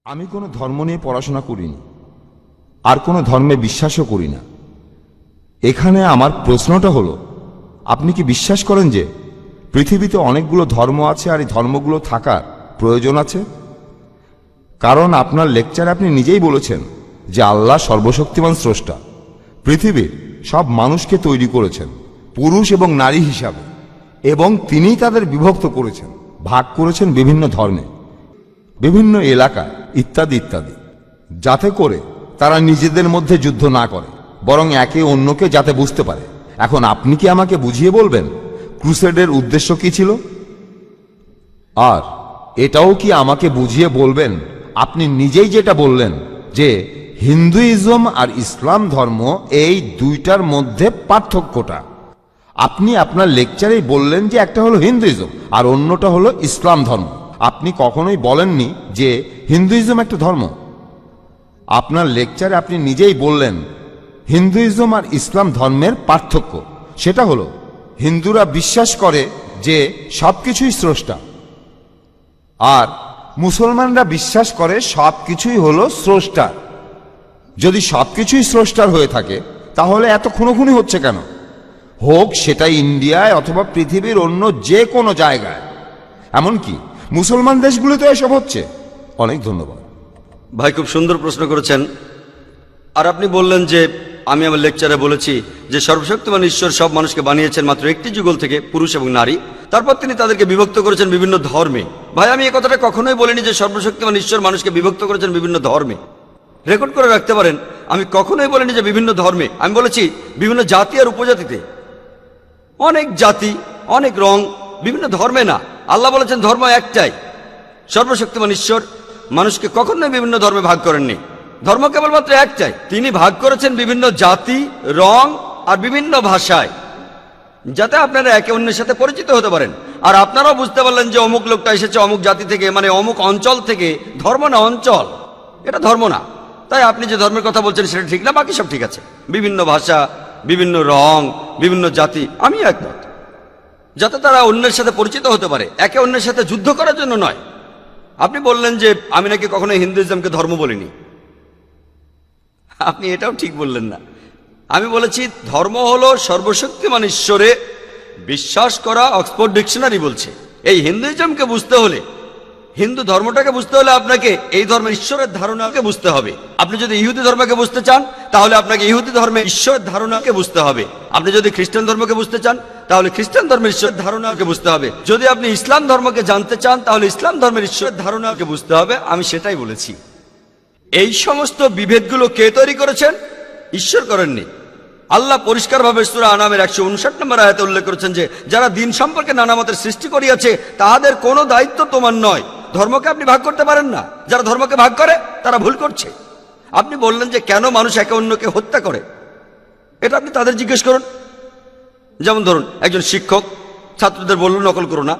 আমি কোনো ধর্ম নিয়ে পড়াশোনা করিনি, আর কোনো ধর্মে বিশ্বাসও করি না। এখানে আমার প্রশ্নটা হলো, আপনি কি বিশ্বাস করেন যে পৃথিবীতে অনেকগুলো ধর্ম আছে আর এই ধর্মগুলো থাকার প্রয়োজন আছে? কারণ আপনার লেকচারে আপনি নিজেই বলেছেন যে আল্লাহ সর্বশক্তিমান স্রষ্টা, পৃথিবীর সব মানুষকে তৈরি করেছেন পুরুষ এবং নারী হিসাবে, এবং তিনিই তাদের বিভক্ত করেছেন, ভাগ করেছেন বিভিন্ন ধর্মে, বিভিন্ন এলাকায়, ইত্যাদি ইত্যাদি, যাতে করে তারা নিজেদের মধ্যে যুদ্ধ না করে, বরং একে অন্যকে যাতে বুঝতে পারে। এখন আপনি কি আমাকে বুঝিয়ে বলবেন ক্রুসেডের উদ্দেশ্য কি ছিল? আর এটাও কি আমাকে বুঝিয়ে বলবেন, আপনি নিজেই যেটা বললেন যে হিন্দুইজম আর ইসলাম ধর্ম এই দুইটার মধ্যে পার্থক্যটা? আপনি আপনার লেকচারেই বললেন যে একটা হলো হিন্দুইজম আর অন্যটা হলো ইসলাম ধর্ম। আপনি কখনোই বলেননি যে হিন্দুইজম একটা ধর্ম। আপনার লেকচারে আপনি নিজেই বললেন হিন্দুইজম আর ইসলাম ধর্মের পার্থক্য সেটা হলো হিন্দুরা বিশ্বাস করে যে সবকিছুই স্রষ্টা, আর মুসলমানরা বিশ্বাস করে সবকিছুই হলো স্রষ্টার। যদি সবকিছুই স্রষ্টার হয়ে থাকে তাহলে এত খুনোখুনি হচ্ছে কেন? হোক সেটা ইন্ডিয়ায় অথবা পৃথিবীর অন্য যে কোনো জায়গায়, এমনকি মুসলমান দেশগুলোতে এসব হচ্ছে। অনেক ধন্যবাদ ভাই, খুব সুন্দর প্রশ্ন করেছেন। আর আপনি বললেন যে আমি আমার লেকচারে বলেছি যে সর্বশক্তিমান ঈশ্বর সব মানুষকে বানিয়েছেন মাত্র একটি যুগল থেকে, পুরুষ এবং নারী, তারপর তিনি তাদেরকে বিভক্ত করেছেন বিভিন্ন ধর্মে। ভাই, আমি এই কথাটা কখনোই বলিনি যে সর্বশক্তিমান ঈশ্বর মানুষকে বিভক্ত করেছেন বিভিন্ন ধর্মে। রেকর্ড করে রাখতে পারেন, আমি কখনোই বলিনি যে বিভিন্ন ধর্মে। আমি বলেছি বিভিন্ন জাতি আর উপজাতিতে। অনেক জাতি, অনেক রং, বিভিন্ন ধর্মে না। আল্লাহ বলেছেন ধর্ম একটাই। সর্বশক্তিমান ঈশ্বর মানুষকে কখনোই বিভিন্ন ধর্মে ভাগ করেননি। ধর্ম কেবলমাত্র একটাই। তিনি ভাগ করেছেন বিভিন্ন জাতি, রং আর বিভিন্ন ভাষায়, যাতে আপনারা একে অন্যের সাথে পরিচিত হতে পারেন। আর আপনারাও বুঝতে পারলেন যে অমুক লোকটা এসেছে অমুক জাতি থেকে, মানে অমুক অঞ্চল থেকে। ধর্ম না অঞ্চল, এটা ধর্ম না। তাই আপনি যে ধর্মের কথা বলছেন সেটা ঠিক না, বাকি সব ঠিক আছে। বিভিন্ন ভাষা, বিভিন্ন রং, বিভিন্ন জাতি, আমি একমত, যাতে তারা অন্যের সাথে পরিচিত হতে পারে, একে অন্যের সাথে যুদ্ধ করার জন্য নয়। আপনি বললেন যে আমি নাকি কখনো হিন্দুইজমকে ধর্ম বলিনি। আপনি এটাও ঠিক বললেন না। আমি বলেছি ধর্ম হলো সর্বশক্তিমান ঈশ্বরে বিশ্বাস করা। অক্সফোর্ড ডিকশনারি বলছে এই হিন্দুইজমকে বুঝতে হলে, হিন্দু ধর্মটাকে বুঝতে হলে আপনাকে এই ধর্মের ঈশ্বরের ধারণাকে বুঝতে হবে। আপনি যদি ইহুদি ধর্মকে বুঝতে চান তাহলে আপনাকে ইহুদি ধর্মের ঈশ্বরের ধারণাকে বুঝতে হবে। আপনি যদি খ্রিস্টান ধর্মকে বুঝতে চান তাহলে খ্রিস্টান ধর্মের ঈশ্বরের ধারণাকে বুঝতে হবে। যদি আপনি ইসলাম ধর্মকে জানতে চান তাহলে ইসলাম ধর্মের ঈশ্বরের ধারণাকে বুঝতে হবে। আমি সেটাই বলেছি। এই সমস্ত বিভেদগুলো কে তৈরি করেছেন? ঈশ্বর করেননি। আল্লাহ পরিষ্কারভাবে সূরা আনামের 159 নম্বর আয়াতে উল্লেখ করেছেন যে যারা দিন সম্পর্কে নানা মতের সৃষ্টি করিয়াছে তাহাদের কোনো দায়িত্ব তোমার নয়। ধর্মকে আপনি ভাগ করতে পারেন না। যারা ধর্মকে ভাগ করে তারা ভুল করছে। আপনি বললেন যে কেন মানুষ একে অন্যকে হত্যা করে, এটা আপনি তাদের জিজ্ঞেস করুন। যেমন ধরুন, একজন শিক্ষক ছাত্রদের বলল নকল করো না,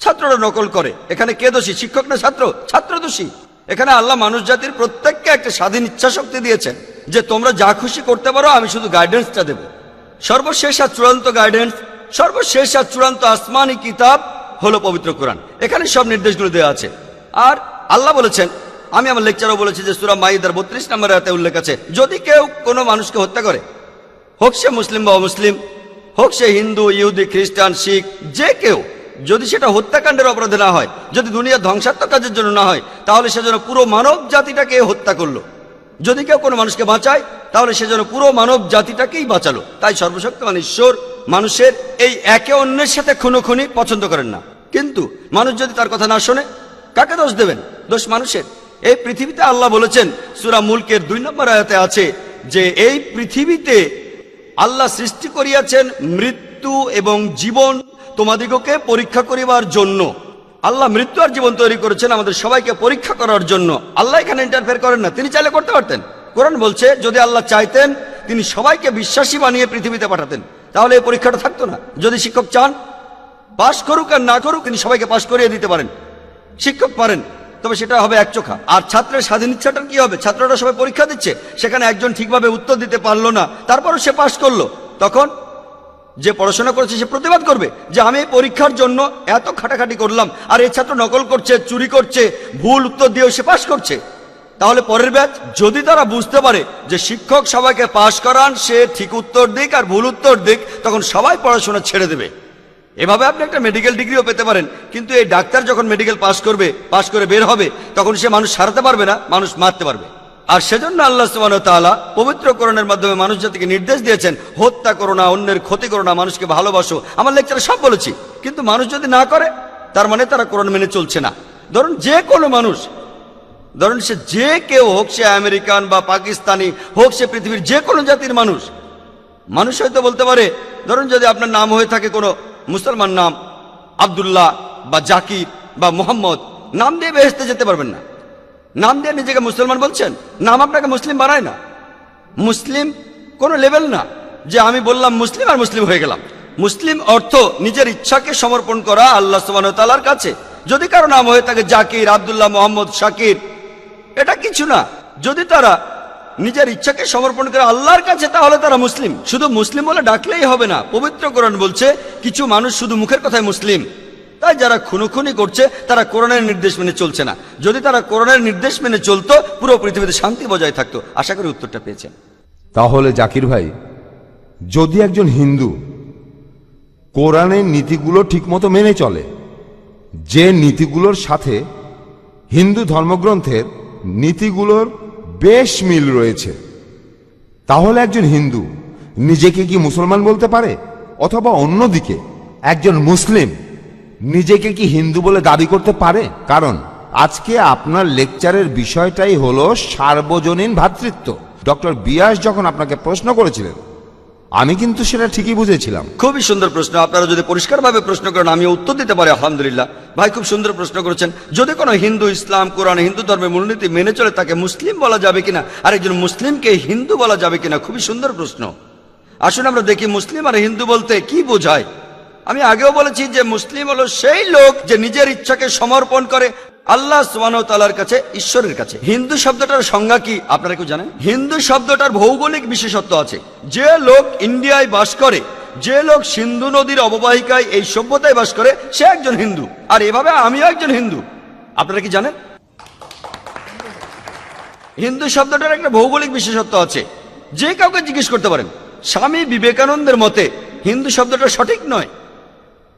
ছাত্ররা নকল করে। এখানে কে দোষী, শিক্ষক না ছাত্র? ছাত্র দোষী। এখানে আল্লাহ মানুষ জাতির প্রত্যেককে একটা স্বাধীন ইচ্ছা শক্তি দিয়েছেন যে তোমরা যা খুশি করতে পারো, আমি শুধু গাইডেন্সটা দেব। সর্বশেষ আর চূড়ান্ত গাইডেন্স, সর্বশেষ আর চূড়ান্ত আসমানি কিতাব হলো পবিত্র কোরআন। এখানে সব নির্দেশগুলো দেওয়া আছে। আর আল্লাহ বলেছেন, আমি আমার লেকচারও বলেছি যে সূরা মাইদার 32 নম্বর আয়াতে উল্লেখ আছে, যদি কেউ কোনো মানুষকে হত্যা করে, হোক সে মুসলিম বা অমুসলিম, হোক সে হিন্দু, ইহুদি, খ্রিস্টান, শিখ, যে কেউ, যদি সেটা হত্যাকাণ্ডের অপরাধে না হয়, যদি দুনিয়ার ধ্বংসাত্মক কাজের জন্য না হয়, তাহলে সে যেন পুরো মানব জাতিটাকে হত্যা করলো। যদি কেউ কোনো মানুষকে বাঁচায় তাহলে সে যেন পুরো মানব জাতিটাকেই বাঁচালো। তাই সর্বশক্তিমান ঈশ্বর মানুষের এই একে অন্যের সাথে খুনোখুনি পছন্দ করেন না। কিন্তু মানুষ যদি তার কথা না শোনে, কাকে দোষ দেবেন? দোষ মানুষের। এই পৃথিবীতে আল্লাহ বলেছেন, সূরা মুলকের 2 নম্বর আয়াতে আছে যে এই পৃথিবীতে আল্লাহ সৃষ্টি করিয়াছেন মৃত্যু এবং জীবন তোমাদিগকে পরীক্ষা করিবার জন্য। আল্লাহ মৃত্যু আর জীবন তৈরি করেছেন আমাদের সবাইকে পরীক্ষা করার জন্য। আল্লাহ এখানে ইন্টারফেয়ার করেন না। তিনি চাইলে করতে পারতেন। কোরআন বলছে যদি আল্লাহ চাইতেন তিনি সবাইকে বিশ্বাসী বানিয়ে পৃথিবীতে পাঠাতেন, তাহলে এই পরীক্ষাটা থাকতো না। যদি শিক্ষক চান পাশ করুক আর না করুক, তিনি সবাইকে পাশ করিয়ে দিতে পারেন। শিক্ষক পারেন, তবে সেটা হবে একচোখা। আর ছাত্রের স্বাধীন ইচ্ছাটার কি হবে? ছাত্ররা সবাই পরীক্ষা দিচ্ছে, সেখানে একজন ঠিকভাবে উত্তর দিতে পারলো না, তারপরও সে পাশ করলো, তখন যে পড়াশোনা করেছে সে প্রতিবাদ করবে যে আমি এই পরীক্ষার জন্য এত খাটাখাটি করলাম, আর এই ছাত্র নকল করছে, চুরি করছে, ভুল উত্তর দিয়েও সে পাশ করছে। তাহলে পরের ব্যাচ যদি তারা বুঝতে পারে যে শিক্ষক সবাইকে পাশ করান, সে ঠিক উত্তর দিক আর ভুল উত্তর দিক, তখন সবাই পড়াশোনা ছেড়ে দেবে। এভাবে আপনি একটা মেডিকেল ডিগ্রিও পেতে পারেন, কিন্তু এই ডাক্তার যখন মেডিকেল পাশ করবে, পাশ করে বের হবে, তখন সে মানুষ সারাতে পারবে না, মানুষ মারতে পারবে। আর সেজন্য আল্লাহ সুবহানাহু ওয়া তাআলা পবিত্র কোরআনের মাধ্যমে মানুষ জাতিকে নির্দেশ দিয়েছেন, হত্যা করো না, অন্যের ক্ষতি করো না, মানুষকে ভালোবাসো। আমার লেকচারে সব বলেছি, কিন্তু মানুষ যদি না করে তার মানে তারা কোরআন মেনে চলছে না। ধরুন যে কোনো মানুষ, ধরুন সে যে কেউ হোক, সে আমেরিকান বা পাকিস্তানি হোক, সে পৃথিবীর যে কোনো জাতির মানুষ, মানুষ হয়তো বলতে পারে, ধরুন যদি আপনার নাম হয়ে থাকে কোনো মুসলমান নাম, আব্দুল্লাহ বা জাকির বা মোহাম্মদ, নাম দিয়ে বেহেশতে যেতে পারবেন না। নাম দিয়ে নিজেকে মুসলমান বলছেন, নাম আপনাকে মুসলিম বানায় না। মুসলিম কোনো লেভেল না যে আমি বললাম মুসলিম আর মুসলিম হয়ে গেলাম। মুসলিম অর্থ নিজের ইচ্ছাকে সমর্পণ করা আল্লাহ সুবহানাহু ওয়া তাআলার কাছে। যদি কারো নাম হয়ে থাকে জাকির, আব্দুল্লাহ, মোহাম্মদ, শাকির, এটা কিছু না। যদি তারা নিজের ইচ্ছাকে সমর্পণ করে আল্লাহর কাছে, তাহলে তারা মুসলিম। শুধু মুসলিম বলে ডাকলেই হবে না। পবিত্র কোরআন বলছে কিছু মানুষ শুধু মুখের কথায় মুসলিম, তাই যারা খুনোখুনি করছে তারা কোরআনের নির্দেশ মেনে চলছে না। যদি তারা কোরআনের নির্দেশ মেনে চলতো, পুরো পৃথিবীতে শান্তি বজায় থাকতো। আশা করি উত্তরটা পেয়েছেন। তাহলে জাকির ভাই, যদি একজন হিন্দু কোরআনের নীতিগুলো ঠিকমতো মেনে চলে, যে নীতিগুলোর সাথে হিন্দু ধর্মগ্রন্থের নীতিগুলোর বেশ মিল রয়েছে, তাহলে একজন হিন্দু নিজেকে কি মুসলমান বলতে পারে? অথবা অন্যদিকে একজন মুসলিম নিজেকে কি হিন্দু বলে দাবি করতে পারে? কারণ আজকে আপনার লেকচারের বিষয়টাই হলো সার্বজনীন ভ্রাতৃত্ব। ডক্টর বিয়াস যখন আপনাকে প্রশ্ন করেছিলেন, আমি কিন্তু সেটা ঠিকই বুঝেছিলাম। খুবই সুন্দর প্রশ্ন। আপনারা যদি পরিষ্কারভাবে প্রশ্ন করেন, আমি উত্তর দিতে পারি আলহামদুলিল্লাহ। ভাই খুব সুন্দর প্রশ্ন করেছেন। যদি কোনো হিন্দু ইসলাম, কোরআন, হিন্দু ধর্মের মূলনীতি মেনে চলে, তাকে মুসলিম বলা যাবে কিনা, আর একজন মুসলিমকে হিন্দু বলা যাবে কিনা, খুবই সুন্দর প্রশ্ন। আসুন আমরা দেখি মুসলিম আর হিন্দু বলতে কি বোঝায়। আমি আগেও বলেছি যে মুসলিম হলো সেই লোক যে নিজের ইচ্ছাকে সমর্পণ করে আল্লাহ সুবহানাহু ওয়া তাআলার কাছে, ঈশ্বরের কাছে। হিন্দু শব্দটার সংজ্ঞা কি আপনারা কেউ জানেন? হিন্দু শব্দটার ভৌগোলিক বিশেষত্ব আছে। যে লোক ইন্ডিয়ায় বাস করে, যে লোক সিন্ধু নদীর অববাহিকায় এই সভ্যতায় বাস করে, সে একজন হিন্দু। আর এভাবে আমিও একজন হিন্দু। আপনারা কি জানেন? হিন্দু শব্দটার একটা ভৌগোলিক বিশেষত্ব আছে। যে কাউকে জিজ্ঞেস করতে পারেন। স্বামী বিবেকানন্দের মতে হিন্দু শব্দটা সঠিক নয়।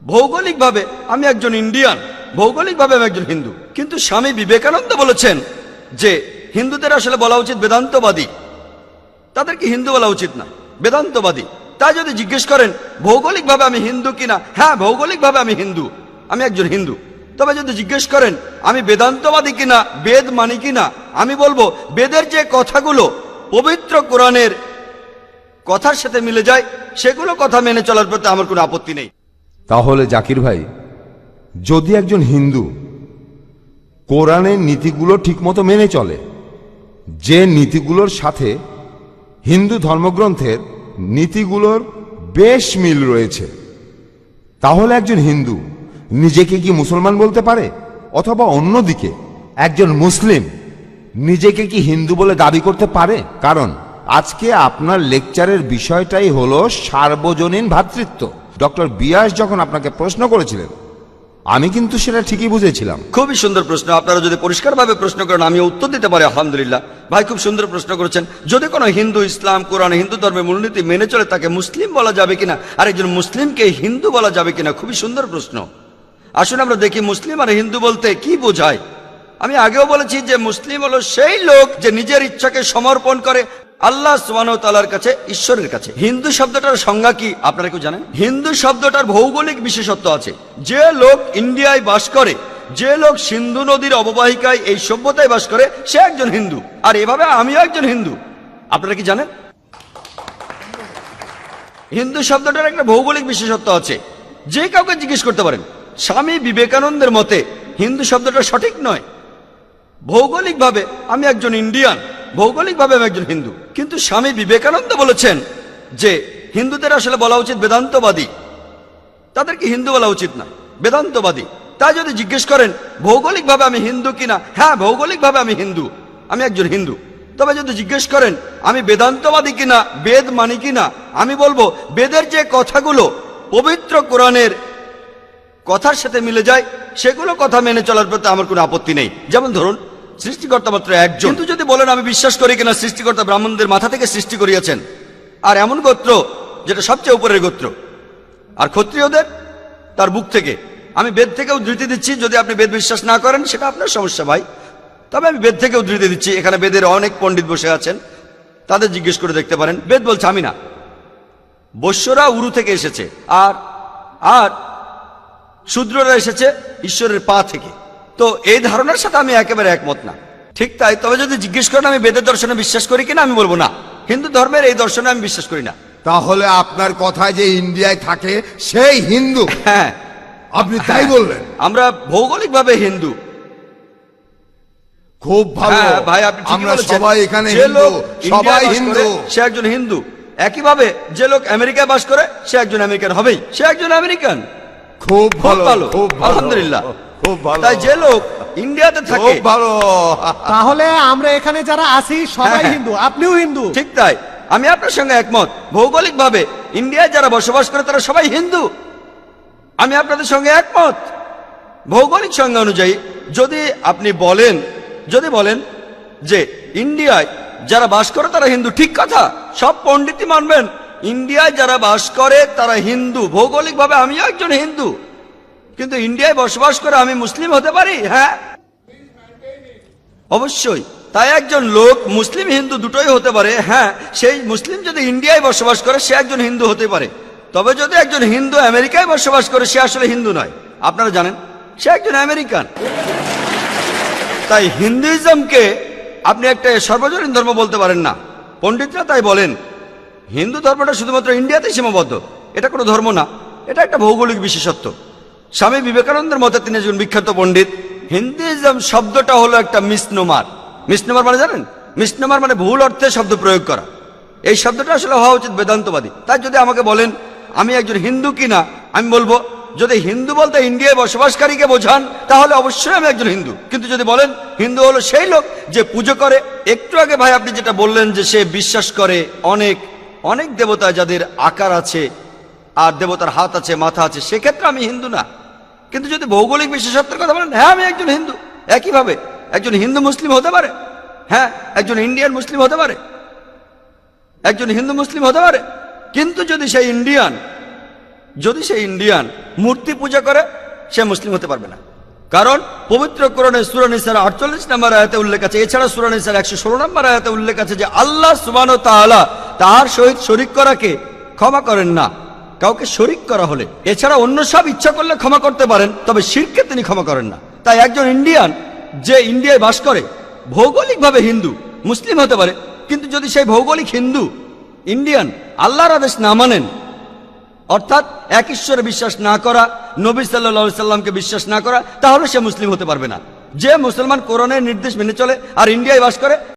ভৌগোলিকভাবে আমি একজন ইন্ডিয়ান, ভৌগোলিকভাবে আমি একজন হিন্দু। কিন্তু স্বামী বিবেকানন্দ বলেছেন যে হিন্দুদের আসলে বলা উচিত বেদান্তবাদী, তাদেরকে হিন্দু বলা উচিত না, বেদান্তবাদী। তাই যদি জিজ্ঞেস করেন ভৌগোলিকভাবে আমি হিন্দু কিনা, হ্যাঁ ভৌগোলিকভাবে আমি হিন্দু, আমি একজন হিন্দু। তবে যদি জিজ্ঞেস করেন আমি বেদান্তবাদী কিনা, বেদ মানি কিনা, আমি বলবো বেদের যে কথাগুলো পবিত্র কোরআনের কথার সাথে মিলে যায়, সেগুলো কথা মেনে চলার প্রতি আমার কোনো আপত্তি নেই। তাহলে জাকির ভাই, যদি একজন হিন্দু কোরআনের নীতিগুলো ঠিকমতো মেনে চলে, যে নীতিগুলোর সাথে হিন্দু ধর্মগ্রন্থের নীতিগুলোর বেশ মিল রয়েছে, তাহলে একজন হিন্দু নিজেকে কি মুসলমান বলতে পারে? অথবা অন্যদিকে একজন মুসলিম নিজেকে কি হিন্দু বলে দাবি করতে পারে? কারণ আজকে আপনার লেকচারের বিষয়টাই হলো সার্বজনীন ভ্রাতৃত্ব। ডক্টর বিয়াস যখন আপনাকে প্রশ্ন করেছিলেন, আমি কিন্তু সেটা ঠিকই বুঝেছিলাম। খুবই সুন্দর প্রশ্ন। আপনারা যদি পরিষ্কারভাবে প্রশ্ন করেন, আমি উত্তর দিতে পারি আলহামদুলিল্লাহ। ভাই খুব সুন্দর প্রশ্ন করেছেন। যদি কোনো হিন্দু ইসলাম, কোরআন, হিন্দু ধর্মের মূলনীতি মেনে চলে, তাকে মুসলিম বলা যাবে কিনা, আর একজন মুসলিমকে হিন্দু বলা যাবে কিনা, খুবই সুন্দর প্রশ্ন। আসুন আমরা দেখি মুসলিম আর হিন্দু বলতে কি বোঝায়। আমি আগেও বলেছি যে মুসলিম হলো সেই লোক যে নিজের ইচ্ছাকে সমর্পণ করে আল্লাহ সুবহানাহু ওয়া তাআলার কাছে, ঈশ্বরের কাছে। হিন্দু শব্দটার সংজ্ঞা কি আপনারা কেউ জানেন? হিন্দু শব্দটার ভৌগোলিক বিশেষত্ব আছে। যে লোক ইন্ডিয়ায় বাস করে, যে লোক সিন্ধু নদীর অববাহিকায় এই সভ্যতায় বাস করে, সে একজন হিন্দু। আর এভাবে আমিও একজন হিন্দু। আপনারা কি জানেন? হিন্দু শব্দটার একটা ভৌগোলিক বিশেষত্ব আছে। যে কাউকে জিজ্ঞেস করতে পারেন। স্বামী বিবেকানন্দের মতে হিন্দু শব্দটা সঠিক নয়। ভৌগোলিকভাবে আমি একজন ইন্ডিয়ান, ভৌগোলিকভাবে আমি একজন হিন্দু। কিন্তু স্বামী বিবেকানন্দ বলেছেন যে হিন্দুদের আসলে বলা উচিত বেদান্তবাদী, তাদেরকে হিন্দু বলা উচিত না, বেদান্তবাদী। তাই যদি জিজ্ঞেস করেন ভৌগোলিকভাবে আমি হিন্দু কিনা, হ্যাঁ ভৌগোলিকভাবে আমি হিন্দু, আমি একজন হিন্দু। তবে যদি জিজ্ঞেস করেন আমি বেদান্তবাদী কিনা, বেদ মানি কিনা, আমি বলবো বেদের যে কথাগুলো পবিত্র কোরআনের কথার সাথে মিলে যায় সেগুলো কথা মেনে চলার প্রতি আমার কোনো আপত্তি নেই। যেমন ধরুন, সৃষ্টিকর্তা মাত্র একজন, কিন্তু যদি বলেন আমি বিশ্বাস করি কিনা সৃষ্টিকর্তা ব্রাহ্মণদের মাথা থেকে সৃষ্টি করিয়েছেন, আর এমন গোত্র যেটা সবচেয়ে উপরের গোত্র, আর ক্ষত্রিয়দের তার বুক থেকে। আমি বেদ থেকে উদ্ধৃতি দিচ্ছি, যদি আপনি বেদ বিশ্বাস না করেন সেটা আপনার সমস্যা ভাই, তবে আমি বেদ থেকে উদ্ধৃতি দিচ্ছি। এখানে বেদের অনেক পণ্ডিত বসে আছেন, তাদের জিজ্ঞেস করে দেখতে পারেন। বেদ বলছে, আমি না, বৈশ্যরা উরু থেকে এসেছে, আর আর শূদ্ররা এসেছে ঈশ্বরের পা থেকে। তো এই ধারণার সাথে আমি একেবারে একমত না। ঠিক তাই, তবে যদি জিজ্ঞেস করেন আমি বেদের দর্শনে বিশ্বাস করি কিনা, আমি বলবো না, হিন্দু ধর্মের এই দর্শনে আমি বিশ্বাস করি না। তাহলে আপনার কথায় যে ইন্ডিয়ায় থাকে সেই হিন্দু, হ্যাঁ, আপনি তাই বললেন? আমরা ভৌগোলিকভাবে হিন্দু। খুব ভালো হ্যাঁ ভাই, আপনি ঠিকই আমরা বলেছেন। সবাই এখানে যে হিন্দু, লোক সবাই ইন্ডিয়ায় বাস হিন্দু। করে, সে একজন হিন্দু। একইভাবে যে লোক আমেরিকায় বাস করে সে একজন আমেরিকান হবেই, সে একজন আমেরিকান। খুব খুব ভালো, ভালো, খুব ভালো, আলহামদুলিল্লাহ। খুব ভালো। তাই যে লোক ইন্ডিয়াতে থাকে, খুব ভালো। তাহলে আমরা এখানে যারা আছি সবাই হ্যাঁ। হিন্দু, আপনিও হিন্দু। ঠিক তাই, আমি আপনার সঙ্গে একমত। ভৌগোলিকভাবে ইন্ডিয়ায় যারা বসবাস করে তারা সবাই হিন্দু, আমি আপনাদের সঙ্গে একমত। ভৌগোলিক সংজ্ঞা অনুযায়ী যদি আপনি বলেন, যে ইন্ডিয়ায় যারা বাস করে তারা হিন্দু, ঠিক কথা, সব পণ্ডিতই মানবেন ইন্ডিয়ায় যারা বাস করে তারা হিন্দু। ভৌগোলিকভাবে আমিও একজন হিন্দু, কিন্তু ইন্ডিয়ায় বসবাস করে আমি মুসলিম হতে পারি? হ্যাঁ, অবশ্যই। তাই একজন লোক মুসলিম হিন্দু দুটোই হতে পারে। হ্যাঁ, সেই মুসলিম যদি ইন্ডিয়ায় বসবাস করে সে একজন হিন্দু হতে পারে। তবে যদি একজন হিন্দু আমেরিকায় বসবাস করে সে আসলে হিন্দু নয়, আপনারা জানেন, সে একজন আমেরিকান। তাই হিন্দুইজমকে আপনি একটা সর্বজনীন ধর্ম বলতে পারেন না। পণ্ডিতরা তাই বলেন হিন্দু ধর্মটা শুধুমাত্র ইন্ডিয়াতেই সীমাবদ্ধ। এটা কোনো ধর্ম না, এটা একটা ভৌগোলিক বিশেষত্ব। স্বামী বিবেকানন্দের মতে, তিনি একজন বিখ্যাত পণ্ডিত, হিন্দুইজম শব্দটা হলো একটা মিসনোমার। মিসনোমার মানে জানেন? মিসনোমার মানে ভুল অর্থে শব্দ প্রয়োগ করা। এই শব্দটা আসলে হওয়া উচিত বেদান্তবাদী। তাই যদি আমাকে বলেন আমি একজন হিন্দু কিনা, আমি বলবো যদি হিন্দু বলতে ইন্ডিয়ায় বসবাসকারীকে বোঝান তাহলে অবশ্যই আমি একজন হিন্দু। কিন্তু যদি বলেন হিন্দু হলো সেই লোক যে পুজো করে, একটু আগে ভাই আপনি যেটা বললেন যে সে বিশ্বাস করে অনেক অনেক দেবতা যাদের আকার আছে আর দেবতার হাত আছে, মাথা আছে, সেক্ষেত্রে আমি হিন্দু না। কিন্তু যদি ভৌগোলিক বিশেষত্বের কথা বলেন, হ্যাঁ আমি একজন হিন্দু। একইভাবে একজন হিন্দু মুসলিম হতে পারে, হ্যাঁ একজন ইন্ডিয়ান মুসলিম হতে পারে, একজন হিন্দু মুসলিম হতে পারে। কিন্তু যদি সেই ইন্ডিয়ান মূর্তি পূজা করে সে মুসলিম হতে পারবে না। কারণ পবিত্র কোরআনে সূরা নিসার 48 নম্বর আয়াতে উল্লেখ আছে, এছাড়া সূরা নিসার 116 নম্বর আয়াতে উল্লেখ আছে যে আল্লাহ সুবহানাহু ওয়া তাআলা তার সহিত শরীক করাকে ক্ষমা করেন না, কাউকে শরীক করা হলে। এছাড়া অন্য সব ইচ্ছা করলে ক্ষমা করতে পারেন, তবে শিরকে তিনি ক্ষমা করেন না। তাই একজন ইন্ডিয়ান যে ইন্ডিয়ায় বাস করে ভৌগোলিকভাবে হিন্দু মুসলিম হতে পারে, কিন্তু যদি সেই ভৌগোলিক হিন্দু ইন্ডিয়ান আল্লাহর আদেশ না মানেন, অর্থাৎ এক ঈশ্বরে বিশ্বাস না করা, নবী সাল্লাল্লাহু আলাইহি সাল্লামকে বিশ্বাস না করা, তাহলে সে মুসলিম হতে পারবে না। যে মুসলমান কোরআনের নির্দেশ মেনে চলে আর ইন্ডিয়ায় বাস করে